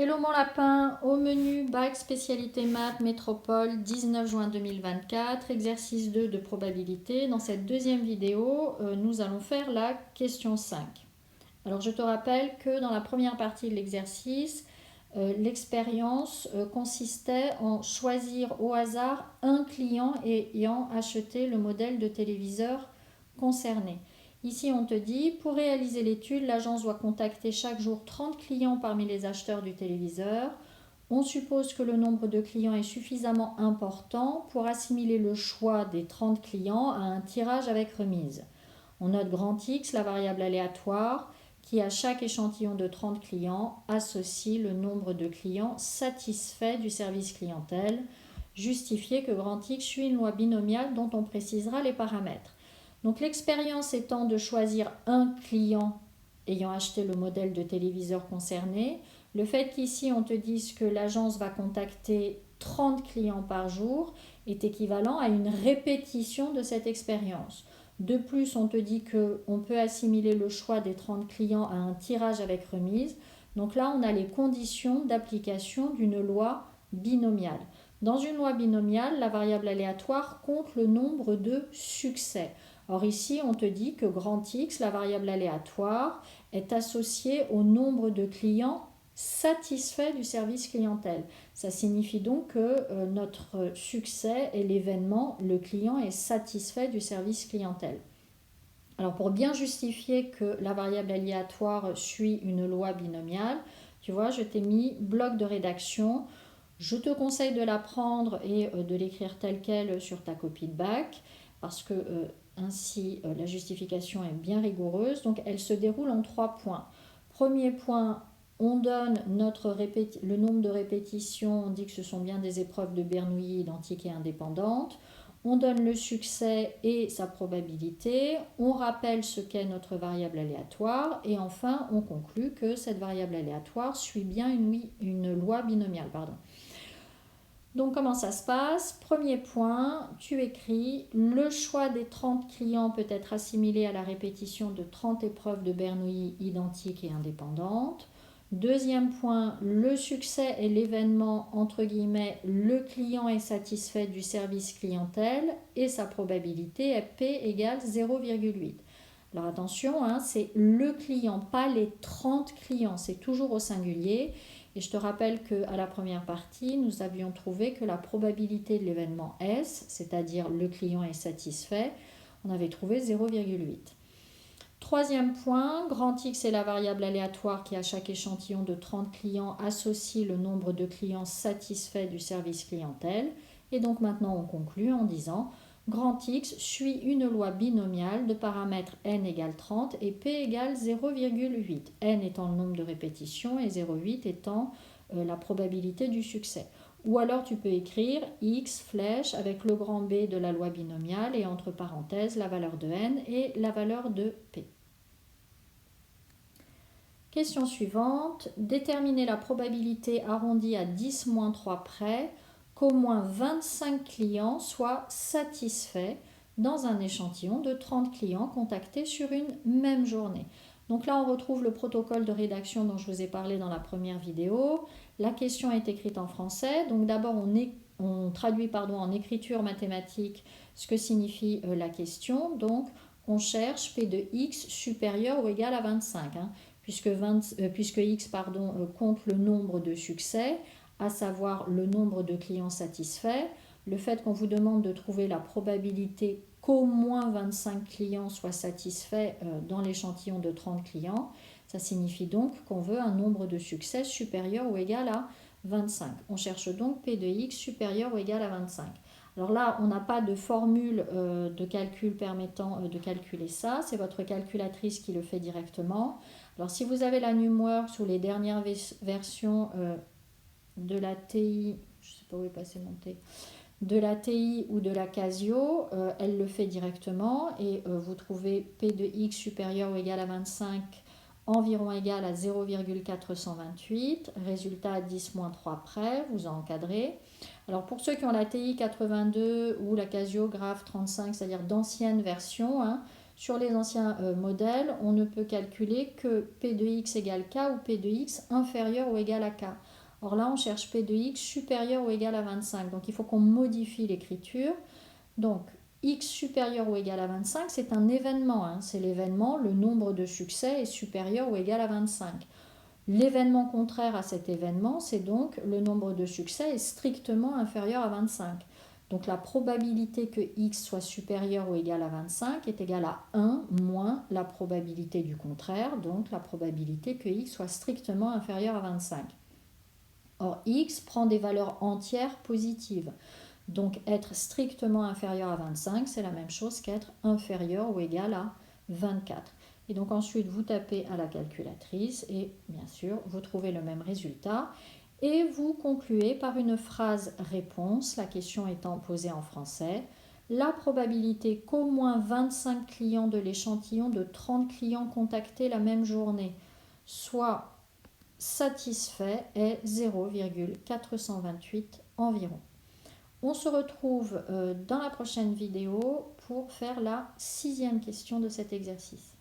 Hello mon lapin, au menu bac spécialité maths métropole 19 juin 2024, exercice 2 de probabilité. Dans cette deuxième vidéo, nous allons faire la question 5. Alors je te rappelle que dans la première partie de l'exercice, l'expérience consistait en choisir au hasard un client ayant acheté le modèle de téléviseur concerné. Ici, on te dit, pour réaliser l'étude, l'agence doit contacter chaque jour 30 clients parmi les acheteurs du téléviseur. On suppose que le nombre de clients est suffisamment important pour assimiler le choix des 30 clients à un tirage avec remise. On note grand X, la variable aléatoire, qui à chaque échantillon de 30 clients associe le nombre de clients satisfaits du service clientèle. Justifier que grand X suit une loi binomiale dont on précisera les paramètres. Donc l'expérience étant de choisir un client ayant acheté le modèle de téléviseur concerné, le fait qu'ici on te dise que l'agence va contacter 30 clients par jour est équivalent à une répétition de cette expérience. De plus, on te dit qu'on peut assimiler le choix des 30 clients à un tirage avec remise. Donc là, on a les conditions d'application d'une loi binomiale. Dans une loi binomiale, la variable aléatoire compte le nombre de succès. Or ici, on te dit que grand X, la variable aléatoire, est associée au nombre de clients satisfaits du service clientèle. Ça signifie donc que notre succès est l'événement, le client est satisfait du service clientèle. Alors pour bien justifier que la variable aléatoire suit une loi binomiale, tu vois, je t'ai mis bloc de rédaction. Je te conseille de l'apprendre et de l'écrire tel quel sur ta copie de bac parce que ainsi la justification est bien rigoureuse. Donc elle se déroule en 3 points. Premier point, on donne le nombre de répétitions, on dit que ce sont bien des épreuves de Bernoulli identiques et indépendantes. On donne le succès et sa probabilité, on rappelle ce qu'est notre variable aléatoire et enfin on conclut que cette variable aléatoire suit bien une loi binomiale. Donc comment ça se passe? Premier point, tu écris le choix des 30 clients peut être assimilé à la répétition de 30 épreuves de Bernoulli identiques et indépendantes. Deuxième point, le succès est l'événement, entre guillemets, le client est satisfait du service clientèle et sa probabilité est P égale 0,8. Alors attention, c'est le client, pas les 30 clients, c'est toujours au singulier. Et je te rappelle qu'à la première partie, nous avions trouvé que la probabilité de l'événement S, c'est-à-dire le client est satisfait, on avait trouvé 0,8. Troisième point, grand X est la variable aléatoire qui à chaque échantillon de 30 clients associe le nombre de clients satisfaits du service clientèle. Et donc maintenant on conclut en disant grand X suit une loi binomiale de paramètres n égale 30 et p égale 0,8. n étant le nombre de répétitions et 0,8 étant la probabilité du succès. Ou alors tu peux écrire x flèche avec le grand B de la loi binomiale et entre parenthèses la valeur de n et la valeur de p. Question suivante. Déterminer la probabilité arrondie à 10-3 près qu'au moins 25 clients soient satisfaits dans un échantillon de 30 clients contactés sur une même journée. Donc là, on retrouve le protocole de rédaction dont je vous ai parlé dans la première vidéo. La question est écrite en français. Donc d'abord, on traduit en écriture mathématique ce que signifie la question. Donc, on cherche P de x supérieur ou égal à 25. Puisque x compte le nombre de succès, à savoir le nombre de clients satisfaits. Le fait qu'on vous demande de trouver la probabilité qu'au moins 25 clients soient satisfaits dans l'échantillon de 30 clients, ça signifie donc qu'on veut un nombre de succès supérieur ou égal à 25. On cherche donc P de x supérieur ou égal à 25. Alors là, on n'a pas de formule de calcul permettant de calculer ça. C'est votre calculatrice qui le fait directement. Alors si vous avez la Numworks ou les dernières versions de la TI, je ne sais pas où est passé mon T, de la TI ou de la Casio, elle le fait directement et vous trouvez P de x supérieur ou égal à 25 environ égal à 0,428, résultat à 10-3 près, vous en encadrez. Alors pour ceux qui ont la TI 82 ou la Casio Graph 35, c'est-à-dire d'anciennes versions, Sur les anciens modèles, on ne peut calculer que P de x égale K ou P de x inférieur ou égal à K. Or là, on cherche P de x supérieur ou égal à 25. Donc il faut qu'on modifie l'écriture. Donc x supérieur ou égal à 25, c'est un événement. C'est l'événement, le nombre de succès est supérieur ou égal à 25. L'événement contraire à cet événement, c'est donc le nombre de succès est strictement inférieur à 25. Donc la probabilité que x soit supérieur ou égal à 25 est égale à 1 moins la probabilité du contraire, donc la probabilité que x soit strictement inférieur à 25. Or, x prend des valeurs entières positives. Donc être strictement inférieur à 25, c'est la même chose qu'être inférieur ou égal à 24. Et donc ensuite, vous tapez à la calculatrice et bien sûr, vous trouvez le même résultat. Et vous concluez par une phrase réponse, la question étant posée en français. La probabilité qu'au moins 25 clients de l'échantillon de 30 clients contactés la même journée soient satisfaits est 0,428 environ. On se retrouve dans la prochaine vidéo pour faire la 6e question de cet exercice.